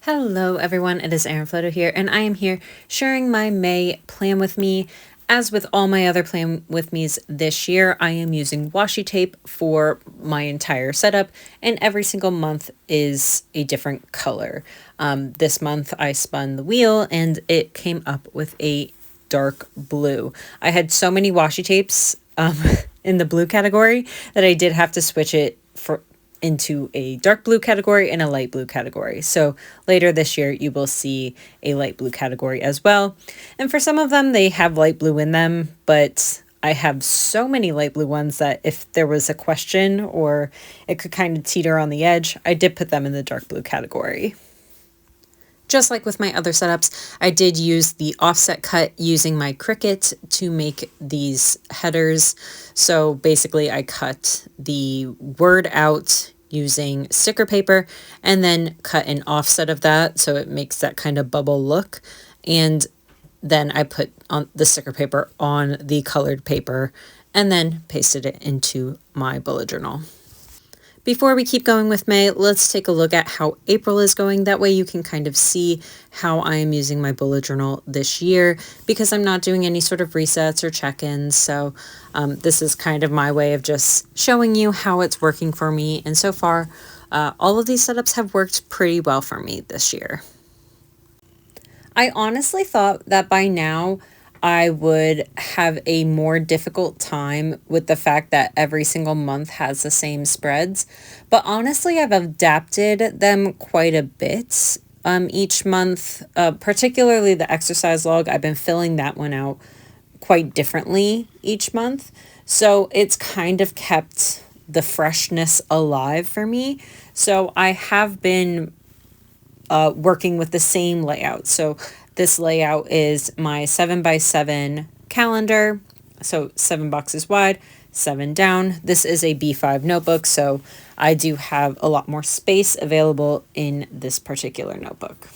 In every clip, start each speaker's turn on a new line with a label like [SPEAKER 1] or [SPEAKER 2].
[SPEAKER 1] Hello everyone, it is Erin Floto here, and I am here sharing my May plan with me. As with all my other plan with me's this year, I am using washi tape for my entire setup, and every single month is a different color. This month I spun the wheel and it came up with a dark blue. I had so many washi tapes in the blue category that I did have to switch it into a dark blue category and a light blue category. So later this year, you will see a light blue category as well. And for some of them, they have light blue in them, but I have so many light blue ones that if there was a question or it could kind of teeter on the edge, I did put them in the dark blue category. Just like with my other setups, I did use the offset cut using my Cricut to make these headers. So basically I cut the word out using sticker paper and then cut an offset of that so it makes that kind of bubble look. And then I put on the sticker paper on the colored paper and then pasted it into my bullet journal. Before we keep going with May, let's take a look at how April is going. That way you can kind of see how I am using my bullet journal this year because I'm not doing any sort of resets or check-ins. So this is kind of my way of just showing you how it's working for me. And so far, all of these setups have worked pretty well for me this year. I honestly thought that by now, I would have a more difficult time with the fact that every single month has the same spreads. But honestly, I've adapted them quite a bit each month, particularly the exercise log. I've been filling that one out quite differently each month. So it's kind of kept the freshness alive for me. So I have been working with the same layout. So this layout is my 7x7 calendar. So 7 boxes wide, 7 down. This is a B5 notebook, so I do have a lot more space available in this particular notebook.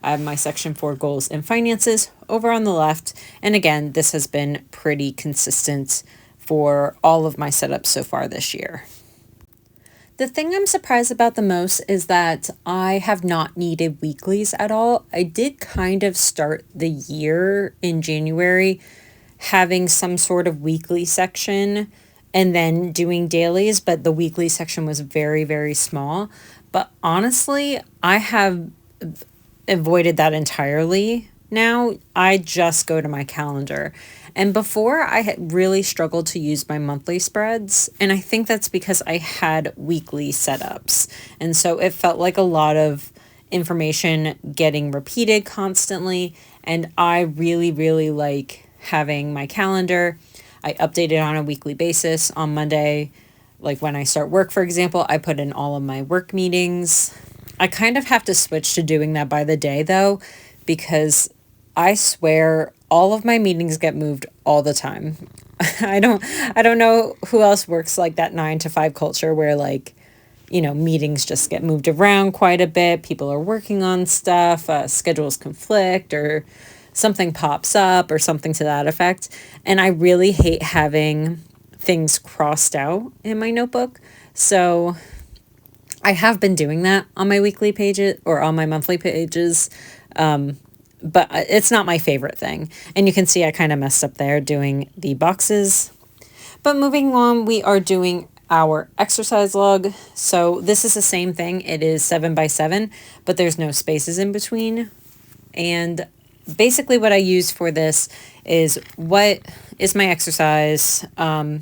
[SPEAKER 1] I have my section for goals and finances over on the left. And again, this has been pretty consistent for all of my setups so far this year. The thing I'm surprised about the most is that I have not needed weeklies at all. I did kind of start the year in January having some sort of weekly section and then doing dailies, but the weekly section was very, very small. But honestly, I have avoided that entirely. Now I just go to my calendar. And before I had really struggled to use my monthly spreads. And I think that's because I had weekly setups. And so it felt like a lot of information getting repeated constantly. And I really, really like having my calendar. I update it on a weekly basis. On Monday, like when I start work, for example, I put in all of my work meetings. I kind of have to switch to doing that by the day though, because I swear all of my meetings get moved all the time. I don't know who else works like that 9 to 5 culture where meetings just get moved around quite a bit. People are working on stuff, schedules conflict or something pops up or something to that effect. And I really hate having things crossed out in my notebook. So I have been doing that on my weekly pages or on my monthly pages. But it's not my favorite thing. And you can see I kind of messed up there doing the boxes. But moving on, we are doing our exercise log. So this is the same thing. It is 7x7, but there's no spaces in between. And basically what I use for this is what is my exercise. I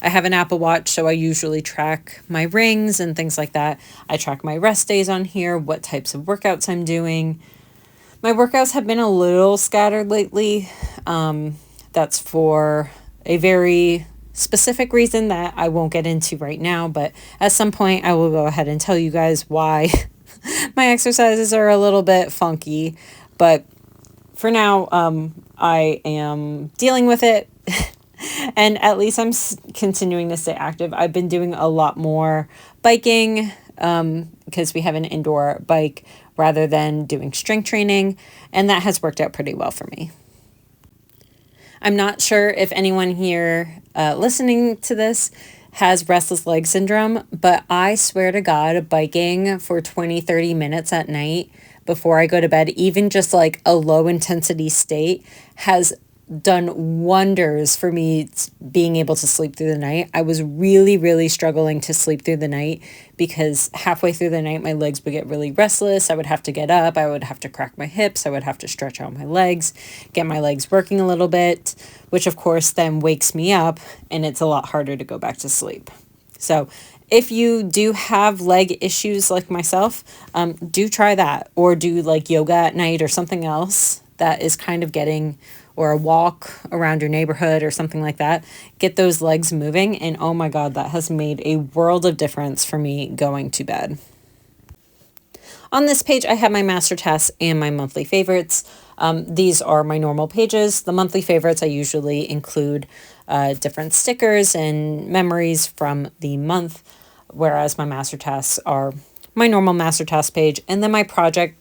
[SPEAKER 1] have an Apple Watch, so I usually track my rings and things like that. I track my rest days on here, what types of workouts I'm doing. My workouts have been a little scattered lately. That's for a very specific reason that I won't get into right now, but at some point I will go ahead and tell you guys why my exercises are a little bit funky. But for now, I am dealing with it and at least I'm continuing to stay active. I've been doing a lot more biking because we have an indoor bike rather than doing strength training, and that has worked out pretty well for me. I'm not sure if anyone here listening to this has restless leg syndrome, but I swear to God, biking for 20-30 minutes at night before I go to bed, even just like a low intensity state, has done wonders for me being able to sleep through the night. I was really, really struggling to sleep through the night because halfway through the night, my legs would get really restless. I would have to get up. I would have to crack my hips. I would have to stretch out my legs, get my legs working a little bit, which of course then wakes me up, and it's a lot harder to go back to sleep. So if you do have leg issues like myself, do try that, or do like yoga at night or something else that is kind of getting, or a walk around your neighborhood or something like that. Get those legs moving, and oh my God, that has made a world of difference for me going to bed. On this page, I have my master tasks and my monthly favorites. These are my normal pages. The monthly favorites, I usually include different stickers and memories from the month, whereas my master tasks are my normal master task page. And then my project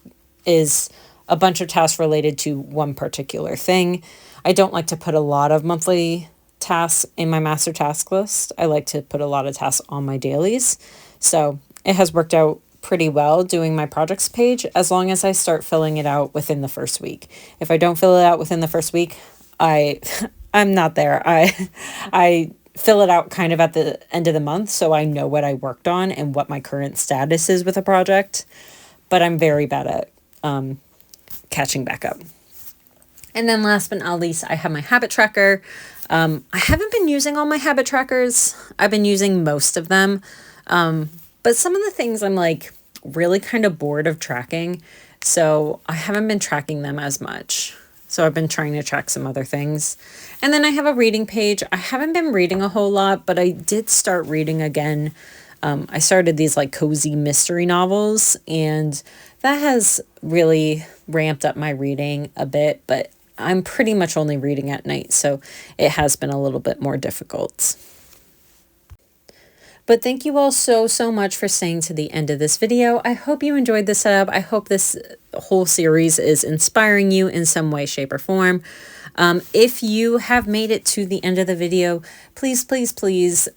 [SPEAKER 1] is a bunch of tasks related to one particular thing. I don't like to put a lot of monthly tasks in my master task list. I like to put a lot of tasks on my dailies. So it has worked out pretty well doing my projects page, as long as I start filling it out within the first week. If I don't fill it out within the first week, I'm not there. I fill it out kind of at the end of the month, so I know what I worked on and what my current status is with a project. But I'm very bad at catching back up. And then last but not least, I have my habit tracker. I haven't been using all my habit trackers. I've been using most of them. But some of the things I'm like really kind of bored of tracking. So I haven't been tracking them as much. So I've been trying to track some other things. And then I have a reading page. I haven't been reading a whole lot, but I did start reading again. I started these like cozy mystery novels, and that has really ramped up my reading a bit, but I'm pretty much only reading at night, so it has been a little bit more difficult. But thank you all so much for staying to the end of this video. I hope you enjoyed the setup. I hope this whole series is inspiring you in some way, shape, or form. If you have made it to the end of the video, please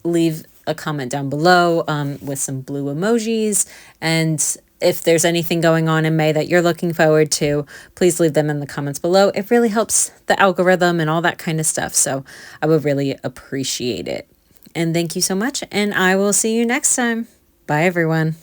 [SPEAKER 1] leave a comment down below with some blue emojis. And if there's anything going on in May that you're looking forward to, please leave them in the comments below. It really helps the algorithm and all that kind of stuff. So I would really appreciate it. And thank you so much, and I will see you next time. Bye, everyone.